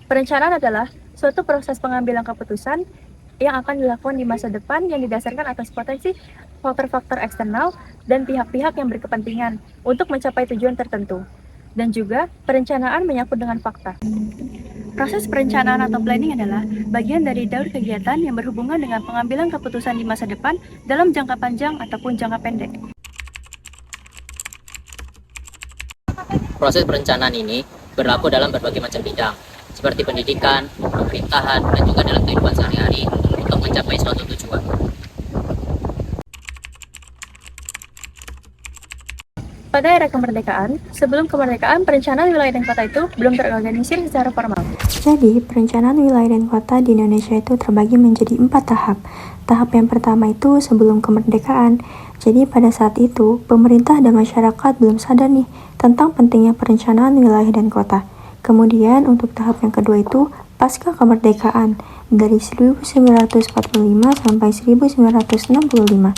Perencanaan adalah suatu proses pengambilan keputusan yang akan dilakukan di masa depan yang didasarkan atas potensi faktor-faktor eksternal dan pihak-pihak yang berkepentingan untuk mencapai tujuan tertentu. Dan juga, perencanaan menyangkut dengan fakta. Proses perencanaan atau planning adalah bagian dari daur kegiatan yang berhubungan dengan pengambilan keputusan di masa depan dalam jangka panjang ataupun jangka pendek. Proses perencanaan ini berlaku dalam berbagai macam bidang, seperti pendidikan, pemerintahan, dan juga dalam kehidupan sehari-hari untuk mencapai suatu tujuan. Pada era kemerdekaan, sebelum kemerdekaan, perencanaan wilayah dan kota itu belum terorganisir secara formal. Jadi, perencanaan wilayah dan kota di Indonesia itu terbagi menjadi 4 tahap. Tahap yang pertama itu sebelum kemerdekaan. Jadi, pada saat itu, pemerintah dan masyarakat belum sadar nih tentang pentingnya perencanaan wilayah dan kota. Kemudian, untuk tahap yang kedua itu pasca kemerdekaan, dari 1945 sampai 1965.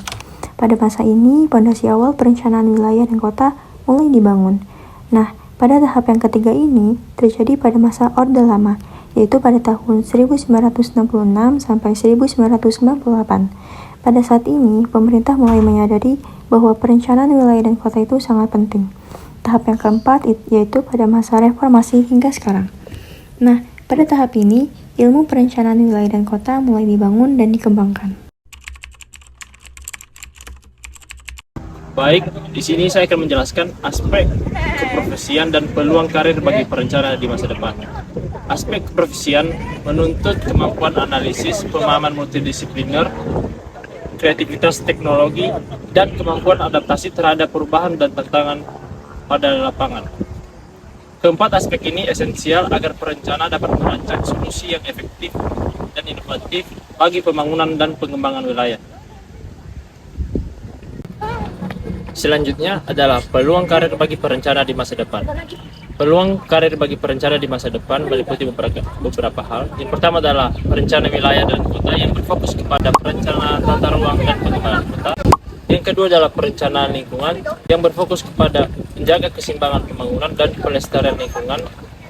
Pada masa ini, fondasi awal perencanaan wilayah dan kota mulai dibangun. Nah, pada tahap yang ketiga ini terjadi pada masa Orde Lama, yaitu pada tahun 1966 sampai 1998. Pada saat ini, pemerintah mulai menyadari bahwa perencanaan wilayah dan kota itu sangat penting. Tahap yang keempat yaitu pada masa reformasi hingga sekarang. Nah, pada tahap ini, ilmu perencanaan wilayah dan kota mulai dibangun dan dikembangkan. Baik, di sini saya akan menjelaskan aspek keprofesian dan peluang karir bagi perencana di masa depan. Aspek keprofesian menuntut kemampuan analisis, pemahaman multidisipliner, kreativitas teknologi, dan kemampuan adaptasi terhadap perubahan dan tantangan pada lapangan. Keempat aspek ini esensial agar perencana dapat merancang solusi yang efektif dan inovatif bagi pembangunan dan pengembangan wilayah. Selanjutnya adalah peluang karir bagi perencana di masa depan. Peluang karir bagi perencana di masa depan meliputi beberapa hal. Yang pertama adalah perencana wilayah dan kota yang berfokus kepada perencanaan tata ruang dan pengembangan kota. Yang kedua adalah perencanaan lingkungan yang berfokus kepada menjaga keseimbangan pembangunan dan pelestarian lingkungan.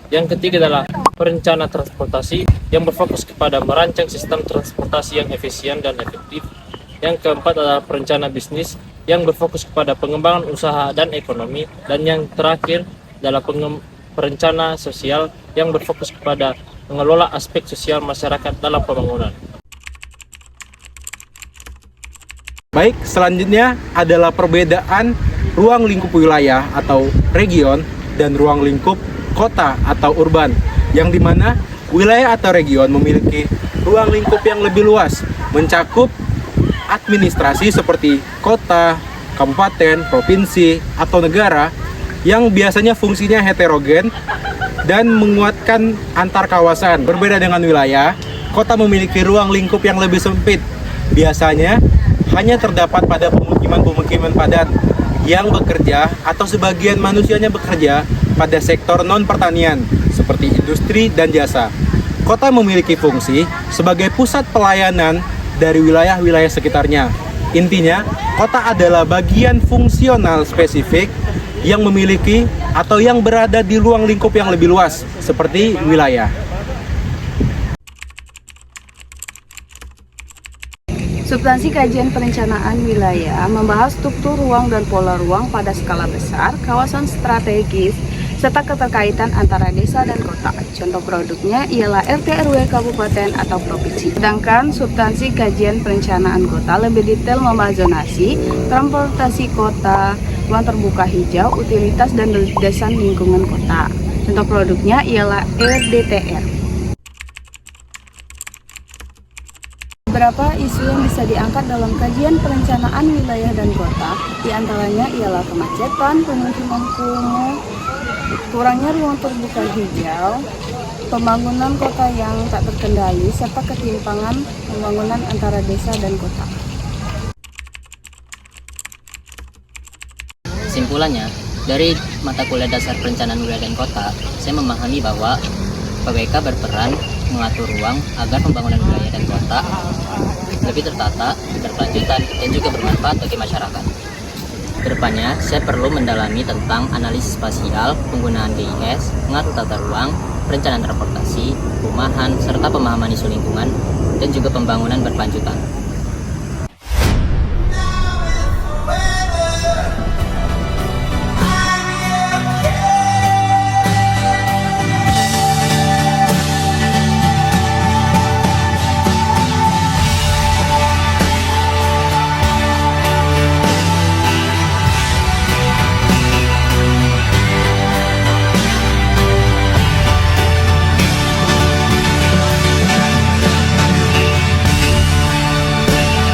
Yang ketiga adalah perencana transportasi yang berfokus kepada merancang sistem transportasi yang efisien dan efektif. Yang keempat adalah perencana bisnis yang berfokus kepada pengembangan usaha dan ekonomi. Dan yang terakhir adalah perencana sosial yang berfokus kepada mengelola aspek sosial masyarakat dalam pembangunan. Baik, selanjutnya adalah perbedaan ruang lingkup wilayah atau region dan ruang lingkup kota atau urban, yang dimana wilayah atau region memiliki ruang lingkup yang lebih luas, mencakup administrasi seperti kota, kabupaten, provinsi, atau negara yang biasanya fungsinya heterogen dan menguatkan antar kawasan. Berbeda dengan wilayah, kota memiliki ruang lingkup yang lebih sempit. Biasanya hanya terdapat pada pemukiman-pemukiman padat yang bekerja atau sebagian manusianya bekerja pada sektor non-pertanian seperti industri dan jasa. Kota memiliki fungsi sebagai pusat pelayanan dari wilayah-wilayah sekitarnya. Intinya, kota adalah bagian fungsional spesifik yang memiliki atau yang berada di ruang lingkup yang lebih luas, seperti wilayah. Substansi kajian perencanaan wilayah membahas struktur ruang dan pola ruang pada skala besar, kawasan strategis, serta keterkaitan antara desa dan kota. Contoh produknya ialah RT RW kabupaten atau provinsi. Sedangkan substansi kajian perencanaan kota lebih detail membahas zonasi, transportasi kota, ruang terbuka hijau, utilitas dan desain lingkungan kota. Contoh produknya ialah RDTR. Beberapa isu yang bisa diangkat dalam kajian perencanaan wilayah dan kota, diantaranya ialah kemacetan, pemukiman kumuh, kurangnya ruang terbuka hijau, pembangunan kota yang tak terkendali, serta ketimpangan pembangunan antara desa dan kota. Kesimpulannya, dari mata kuliah dasar perencanaan wilayah dan kota, saya memahami bahwa PWK berperan mengatur ruang agar pembangunan wilayah dan kota lebih tertata, berkelanjutan, dan juga bermanfaat bagi masyarakat. Kedepannya, saya perlu mendalami tentang analisis spasial, penggunaan GIS, mengatur tata ruang, perencanaan transportasi, perumahan, serta pemahaman isu lingkungan, dan juga pembangunan berkelanjutan.